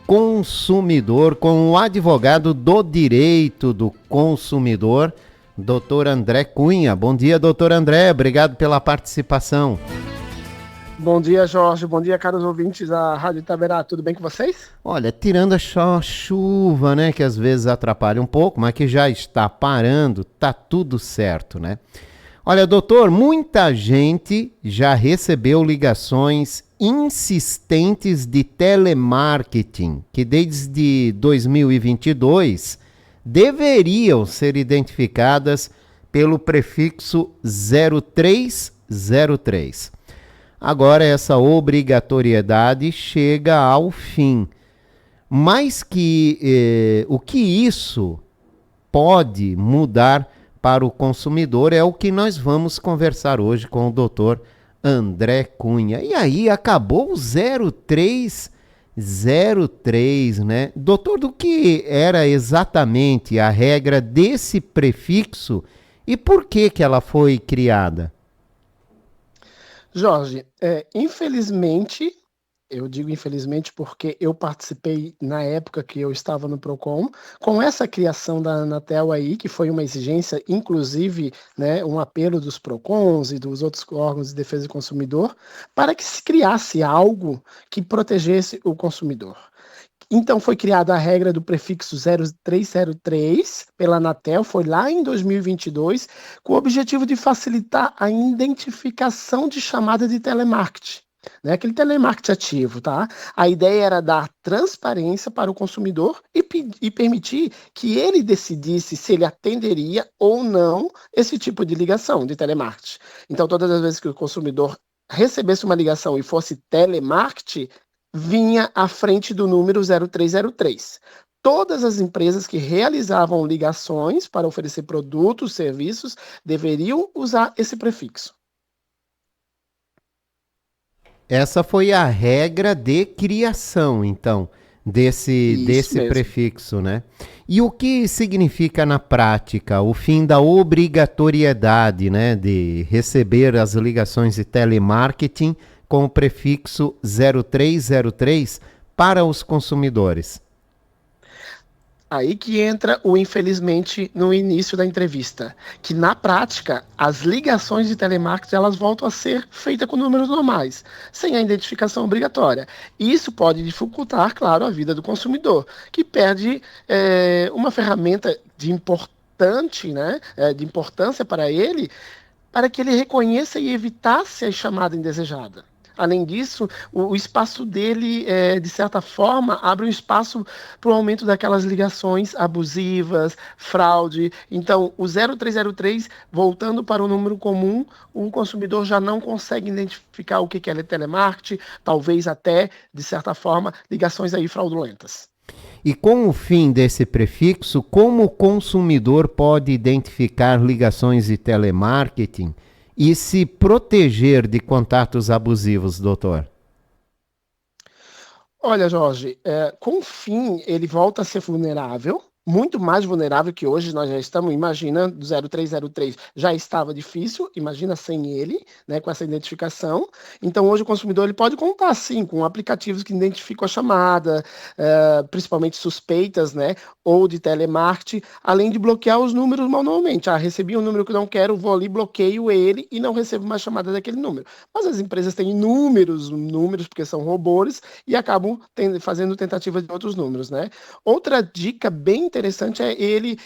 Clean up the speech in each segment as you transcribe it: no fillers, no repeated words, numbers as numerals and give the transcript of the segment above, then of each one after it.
consumidor com o advogado do direito do consumidor, Dr. André Cunha. Bom dia, doutor André, obrigado pela participação. Bom dia, Jorge. Bom dia, caros ouvintes da Rádio Itaberá. Tudo bem com vocês? Olha, tirando a chuva, né, que às vezes atrapalha um pouco, mas que já está parando, tá tudo certo, né? Olha, doutor, muita gente já recebeu ligações insistentes de telemarketing, que desde 2022 deveriam ser identificadas pelo prefixo 0303. Agora essa obrigatoriedade chega ao fim. Mas o que isso pode mudar para o consumidor é o que nós vamos conversar hoje com o doutor André Cunha. E aí acabou o 0303, né? Doutor, do que era exatamente a regra desse prefixo e por que ela foi criada? Jorge, infelizmente, eu digo infelizmente porque eu participei na época que eu estava no Procon, com essa criação da Anatel aí, que foi uma exigência, inclusive, né, um apelo dos Procons e dos outros órgãos de defesa do consumidor, para que se criasse algo que protegesse o consumidor. Então foi criada a regra do prefixo 0303 pela Anatel, foi lá em 2022, com o objetivo de facilitar a identificação de chamada de telemarketing. Né, aquele telemarketing ativo, tá? A ideia era dar transparência para o consumidor e permitir que ele decidisse se ele atenderia ou não esse tipo de ligação de telemarketing. Então, todas as vezes que o consumidor recebesse uma ligação e fosse telemarketing, vinha à frente do número 0303. Todas as empresas que realizavam ligações para oferecer produtos, serviços, deveriam usar esse prefixo. Essa foi a regra de criação, então, desse prefixo, né? E o que significa na prática o fim da obrigatoriedade, né, de receber as ligações de telemarketing com o prefixo 0303 para os consumidores? Aí que entra o infelizmente no início da entrevista, que na prática as ligações de telemarketing elas voltam a ser feitas com números normais, sem a identificação obrigatória. E isso pode dificultar, claro, a vida do consumidor, que perde uma ferramenta de importância para ele, para que ele reconheça e evitasse a chamada indesejada. Além disso, o espaço dele, de certa forma, abre um espaço para o aumento daquelas ligações abusivas, fraude. Então, o 0303, voltando para o número comum, o consumidor já não consegue identificar o que é telemarketing, talvez até, de certa forma, ligações aí fraudulentas. E com o fim desse prefixo, como o consumidor pode identificar ligações de telemarketing e se proteger de contatos abusivos, doutor? Olha, Jorge, com o fim, ele volta a ser vulnerável, muito mais vulnerável que hoje. Nós já estamos imaginando, do 0303 já estava difícil, imagina sem ele, né, com essa identificação. Então hoje o consumidor ele pode contar sim com aplicativos que identificam a chamada, principalmente suspeitas, né, ou de telemarketing, além de bloquear os números manualmente. Recebi um número que eu não quero, vou ali, bloqueio ele e não recebo mais chamada daquele número. Mas as empresas têm inúmeros números, porque são robôs, e acabam fazendo tentativa de outros números, né? Outra dica bem interessante é ele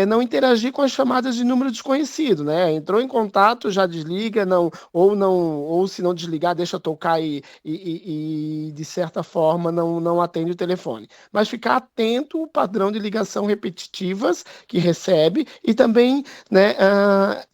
não interagir com as chamadas de número desconhecido, né? Entrou em contato, já desliga, ou se não desligar, deixa tocar e de certa forma não atende o telefone. Mas ficar atento ao padrão de ligação repetitivas que recebe e também, né,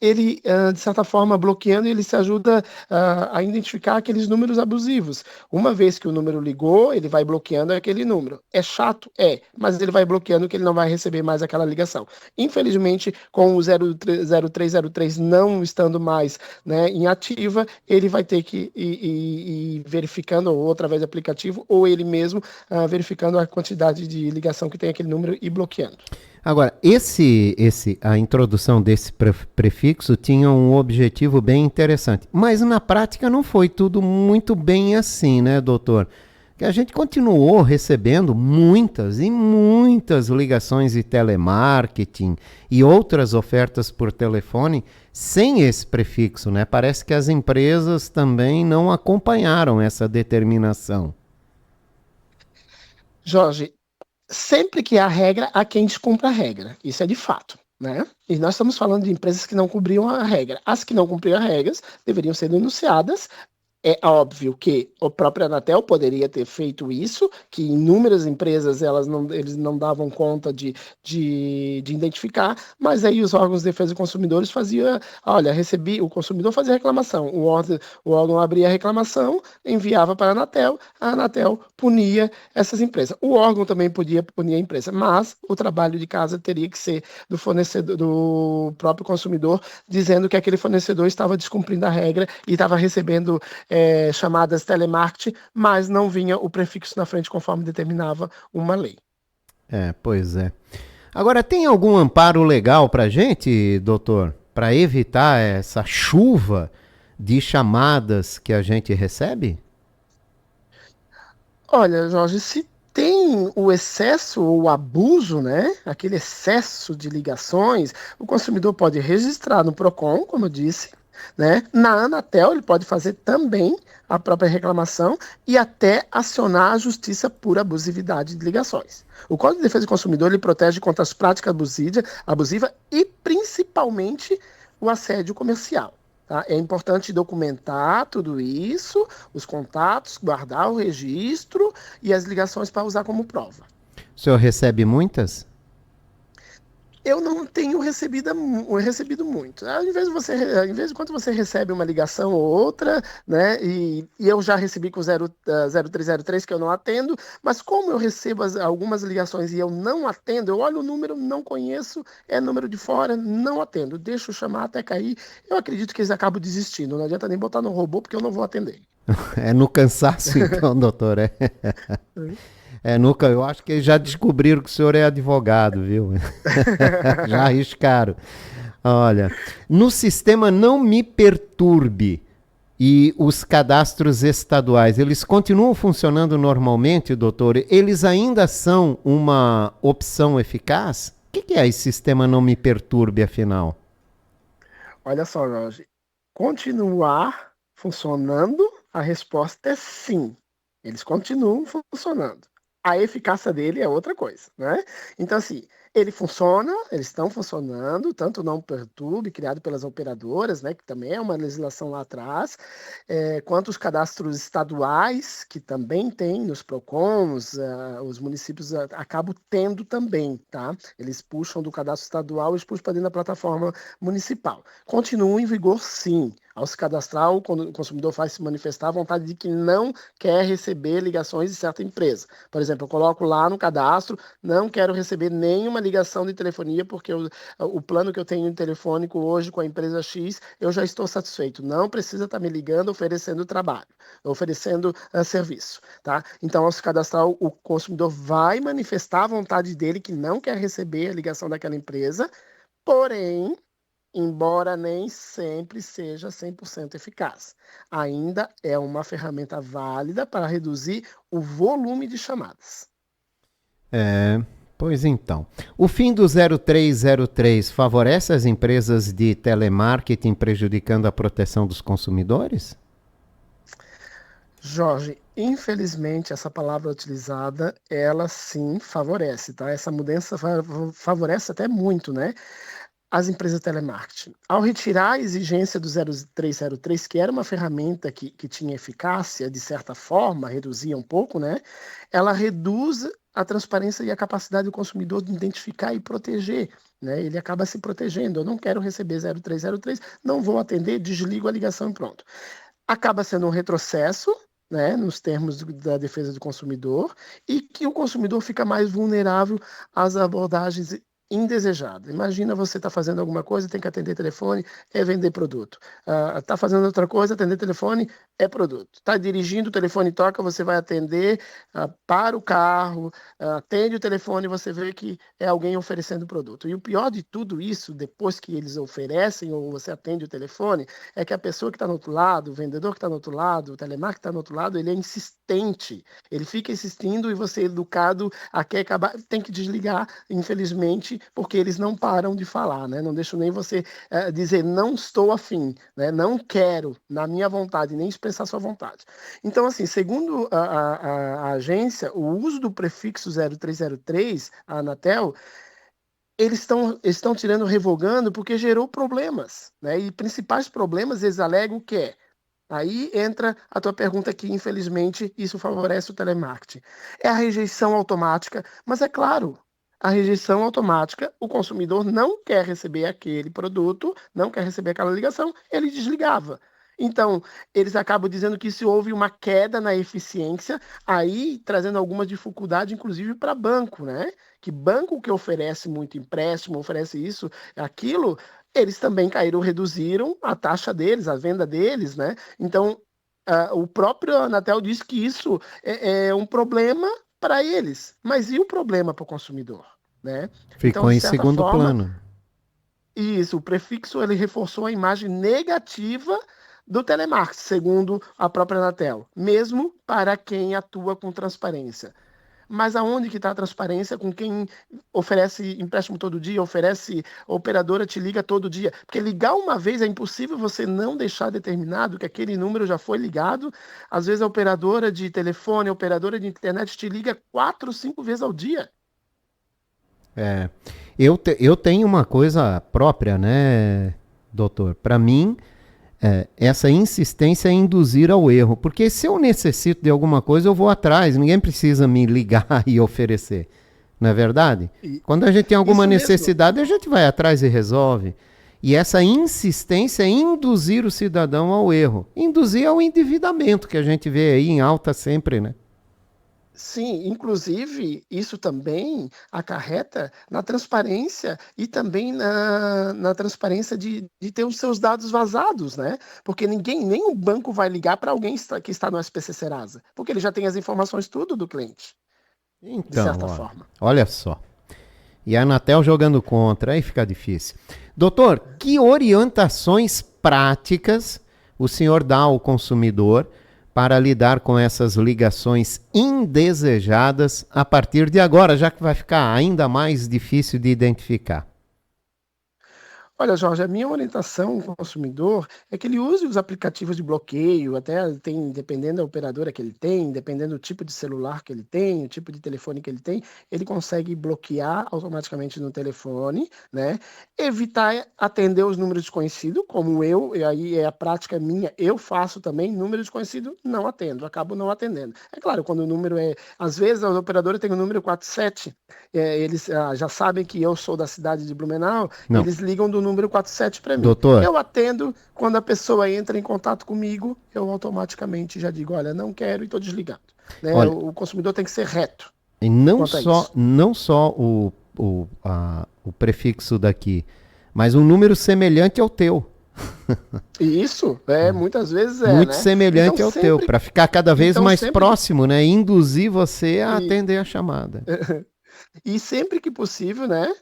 ele, de certa forma, bloqueando, ele se ajuda a identificar aqueles números abusivos. Uma vez que o número ligou, ele vai bloqueando aquele número. É chato? Mas ele vai bloqueando que ele não vai receber mais aquela ligação. Infelizmente, com o 0303 não estando mais, né, em ativa, ele vai ter que ir verificando, ou através do aplicativo, ou ele mesmo verificando a quantidade de ligação que tem aquele número e bloqueando. Agora, a introdução desse prefixo tinha um objetivo bem interessante, mas na prática não foi tudo muito bem assim, né, doutor? que a gente continuou recebendo muitas e muitas ligações de telemarketing e outras ofertas por telefone sem esse prefixo, né? Parece que as empresas também não acompanharam essa determinação. Jorge, sempre que há regra, há quem descumpra a regra. Isso é de fato. Né? E nós estamos falando de empresas que não cumpriam a regra. As que não cumpriam as regras deveriam ser denunciadas. É óbvio que o próprio Anatel poderia ter feito isso, que inúmeras empresas eles não davam conta de identificar, mas aí os órgãos de defesa dos consumidores faziam, olha, o consumidor fazia reclamação, o órgão abria a reclamação, enviava para a Anatel punia essas empresas. O órgão também podia punir a empresa, mas o trabalho de casa teria que ser do fornecedor, do próprio consumidor, dizendo que aquele fornecedor estava descumprindo a regra e estava recebendo chamadas telemarketing, mas não vinha o prefixo na frente conforme determinava uma lei. Pois é. Agora, tem algum amparo legal para gente, doutor, para evitar essa chuva de chamadas que a gente recebe? Olha, Jorge, se tem o excesso ou o abuso, né? Aquele excesso de ligações, o consumidor pode registrar no Procon, como eu disse, né? Na Anatel, ele pode fazer também a própria reclamação e até acionar a justiça por abusividade de ligações. O Código de Defesa do Consumidor ele protege contra as práticas abusivas e principalmente o assédio comercial. Tá? É importante documentar tudo isso, os contatos, guardar o registro e as ligações para usar como prova. O senhor recebe muitas? Eu não tenho recebido muito. Em vez de quando você recebe uma ligação ou outra, né? E eu já recebi com 0303 que eu não atendo, mas como eu recebo algumas ligações e eu não atendo, eu olho o número, não conheço, é número de fora, não atendo. Deixo chamar até cair. Eu acredito que eles acabam desistindo. Não adianta nem botar no robô porque eu não vou atender. É no cansaço, então, doutor. Eu acho que eles já descobriram que o senhor é advogado, viu? Já arriscaram. Olha, no sistema Não Me Perturbe e os cadastros estaduais, eles continuam funcionando normalmente, doutor? Eles ainda são uma opção eficaz? O que é esse sistema Não Me Perturbe, afinal? Olha só, Jorge. Continuar funcionando, a resposta é sim. Eles continuam funcionando. A eficácia dele é outra coisa, né? Então, assim, eles estão funcionando, tanto o Não Perturbe, criado pelas operadoras, né, que também é uma legislação lá atrás, quanto os cadastros estaduais, que também tem nos PROCONs, os municípios acabam tendo também, tá? Eles puxam do cadastro estadual e puxam para dentro da plataforma municipal. Continua em vigor, sim. Ao se cadastrar, o consumidor faz se manifestar a vontade de que não quer receber ligações de certa empresa. Por exemplo, eu coloco lá no cadastro, não quero receber nenhuma ligação de telefonia, porque o plano que eu tenho de telefônico hoje com a empresa X, eu já estou satisfeito. Não precisa estar me ligando, oferecendo trabalho, oferecendo serviço. Tá? Então, ao se cadastrar, o consumidor vai manifestar a vontade dele que não quer receber a ligação daquela empresa, porém, embora nem sempre seja 100% eficaz. Ainda é uma ferramenta válida para reduzir o volume de chamadas. Pois então. O fim do 0303 favorece as empresas de telemarketing, prejudicando a proteção dos consumidores? Jorge, infelizmente essa palavra utilizada, ela sim favorece, tá? Essa mudança favorece até muito, né? As empresas de telemarketing. Ao retirar a exigência do 0303, que era uma ferramenta que tinha eficácia, de certa forma, reduzia um pouco, né? Ela reduz a transparência e a capacidade do consumidor de identificar e proteger. Né? Ele acaba se protegendo. Eu não quero receber 0303, não vou atender, desligo a ligação e pronto. Acaba sendo um retrocesso, né, nos termos da defesa do consumidor, e que o consumidor fica mais vulnerável às abordagens indesejada. Imagina você está fazendo alguma coisa, tem que atender telefone, é vender produto. Está fazendo outra coisa, atender telefone é produto. Está dirigindo, o telefone toca, você vai atender, para o carro, atende o telefone, você vê que é alguém oferecendo produto. E o pior de tudo isso, depois que eles oferecem ou você atende o telefone, é que a pessoa que está no outro lado, o vendedor que está no outro lado, o telemarketer que está no outro lado, ele é insistente. Ele fica insistindo e você, educado, quer acabar, tem que desligar, infelizmente, porque eles não param de falar, né? Não deixam nem você dizer não estou afim, né? Não quero, na minha vontade, nem expressar sua vontade. Então, assim, segundo a agência, o uso do prefixo 0303, a Anatel, eles estão tirando, revogando, porque gerou problemas, né? E principais problemas, eles alegam que aí entra a tua pergunta que, infelizmente, isso favorece o telemarketing. É a rejeição automática, mas é claro, a rejeição automática, o consumidor não quer receber aquele produto, não quer receber aquela ligação, ele desligava. Então, eles acabam dizendo que se houve uma queda na eficiência, aí trazendo alguma dificuldade, inclusive para banco, né? Que banco que oferece muito empréstimo, oferece isso, aquilo, eles também caíram, reduziram a taxa deles, a venda deles, né? Então, o próprio Anatel diz que isso é um problema para eles, mas e o problema para o consumidor, né? Então, Ficou de em certa segundo forma, plano. isso, o prefixo ele reforçou a imagem negativa do telemarketing, segundo a própria Anatel, mesmo para quem atua com transparência. Mas aonde que está a transparência com quem oferece empréstimo todo dia, oferece operadora te liga todo dia? Porque ligar uma vez é impossível você não deixar determinado que aquele número já foi ligado. Às vezes a operadora de telefone, a operadora de internet te liga 4, 5 vezes ao dia. É, eu tenho uma coisa própria, né, doutor? Para mim, essa insistência é induzir ao erro. Porque se eu necessito de alguma coisa, eu vou atrás. Ninguém precisa me ligar e oferecer. Não é verdade? E Quando a gente tem alguma isso mesmo. necessidade, a gente vai atrás e resolve. E essa insistência é induzir o cidadão ao erro. Induzir ao endividamento, que a gente vê aí em alta sempre, né? Sim, inclusive isso também acarreta na transparência e também na transparência de ter os seus dados vazados, né? Porque ninguém, nem o banco vai ligar para alguém que está no SPC Serasa, porque ele já tem as informações tudo do cliente, de Então, certa ó, forma. olha só. E a Anatel jogando contra, aí fica difícil. Doutor, que orientações práticas o senhor dá ao consumidor para lidar com essas ligações indesejadas a partir de agora, já que vai ficar ainda mais difícil de identificar? Olha, Jorge, a minha orientação ao consumidor é que ele use os aplicativos de bloqueio, até tem, dependendo da operadora que ele tem, dependendo do tipo de celular que ele tem, o tipo de telefone que ele consegue bloquear automaticamente no telefone, né? Evitar atender os números desconhecidos, como eu, e aí é a prática minha, eu faço também, número desconhecido, não atendo, acabo não atendendo. É claro, quando o número às vezes a operadora tem o número 47, eles já sabem que eu sou da cidade de Blumenau, Não. eles ligam do número 47 para mim. Doutor, Eu atendo, quando a pessoa entra em contato comigo, eu automaticamente já digo, olha, não quero e estou desligando. Né? olha, O consumidor tem que ser reto e não quanto a só, isso. não só o prefixo daqui, mas um número semelhante ao teu. E isso, muitas vezes Muito né? Então semelhante ao teu, sempre, para ficar cada vez então mais sempre que, próximo, né? Induzir você a e, atender a chamada. E sempre que possível, né,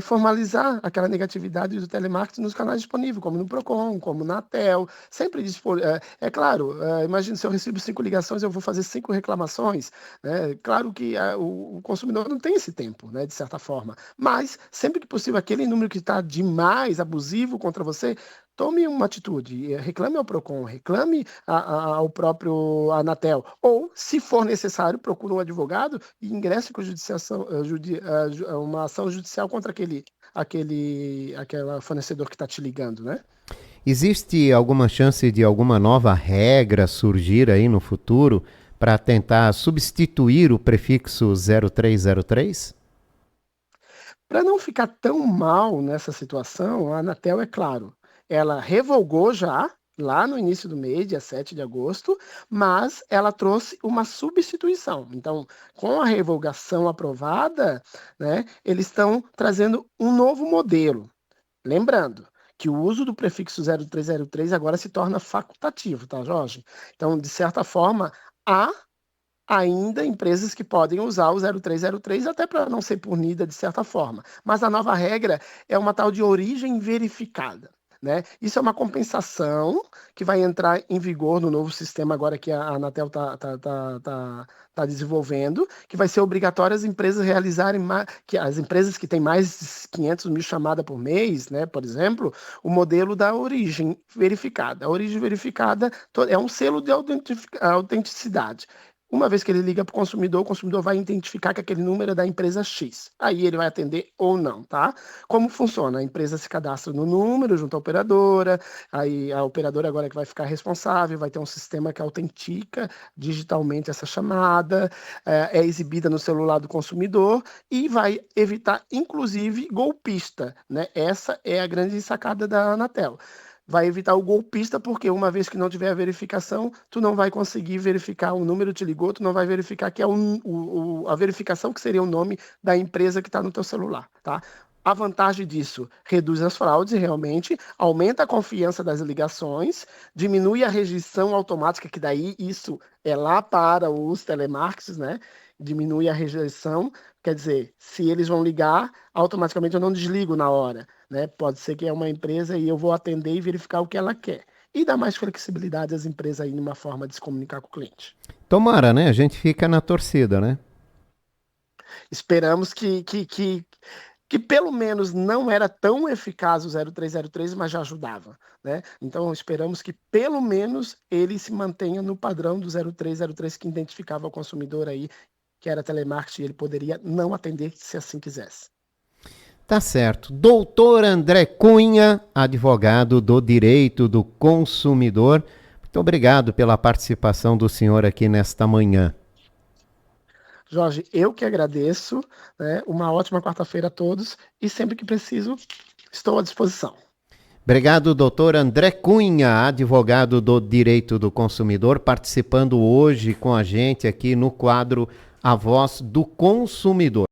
formalizar aquela negatividade do telemarketing nos canais disponíveis, como no Procon, como na Tel, sempre dispor. É claro, imagina se eu recebo 5 ligações, eu vou fazer 5 reclamações, né? Claro que o consumidor não tem esse tempo, né, de certa forma, mas sempre que possível, aquele número que está demais, abusivo contra você, tome uma atitude, reclame ao Procon, reclame ao próprio Anatel, ou, se for necessário, procure um advogado e ingresse com uma ação judicial contra aquela fornecedor que está te ligando, né? Existe alguma chance de alguma nova regra surgir aí no futuro para tentar substituir o prefixo 0303? Para não ficar tão mal nessa situação, a Anatel, é claro, ela revogou já lá no início do mês, dia 7 de agosto, mas ela trouxe uma substituição. Então, com a revogação aprovada, né, eles estão trazendo um novo modelo. Lembrando que o uso do prefixo 0303 agora se torna facultativo, tá, Jorge? Então, de certa forma, há ainda empresas que podem usar o 0303 até para não ser punida de certa forma. Mas a nova regra é uma tal de origem verificada. Né? Isso é uma compensação que vai entrar em vigor no novo sistema agora que a Anatel está desenvolvendo, que vai ser obrigatório as empresas realizarem, que as empresas que têm mais de 500 mil chamadas por mês, né, por exemplo, o modelo da origem verificada. A origem verificada é um selo de autenticidade. Uma vez que ele liga para o consumidor vai identificar que aquele número é da empresa X. Aí ele vai atender ou não, tá? Como funciona? A empresa se cadastra no número junto à operadora, aí a operadora agora é que vai ficar responsável, vai ter um sistema que autentica digitalmente essa chamada, é exibida no celular do consumidor e vai evitar, inclusive, golpista, né? Essa é a grande sacada da Anatel. Vai evitar o golpista, porque uma vez que não tiver a verificação, tu não vai conseguir verificar o número te ligou, tu não vai verificar que é a verificação que seria o nome da empresa que está no teu celular, tá? A vantagem disso reduz as fraudes, realmente, aumenta a confiança das ligações, diminui a rejeição automática, que daí isso é lá para os telemarketers, né? Diminui a rejeição, quer dizer, se eles vão ligar, automaticamente eu não desligo na hora, né? Pode ser que é uma empresa e eu vou atender e verificar o que ela quer. E dá mais flexibilidade às empresas aí numa forma de se comunicar com o cliente. Tomara, né? A gente fica na torcida, né? Esperamos que pelo menos não era tão eficaz o 0303, mas já ajudava, né? Então esperamos que pelo menos ele se mantenha no padrão do 0303 que identificava o consumidor aí, que era telemarketing, e ele poderia não atender se assim quisesse. Tá certo. Doutor André Cunha, advogado do direito do consumidor. Muito obrigado pela participação do senhor aqui nesta manhã. Jorge, eu que agradeço, né? Uma ótima quarta-feira a todos e sempre que preciso, estou à disposição. Obrigado, doutor André Cunha, advogado do direito do consumidor, participando hoje com a gente aqui no quadro A Voz do Consumidor.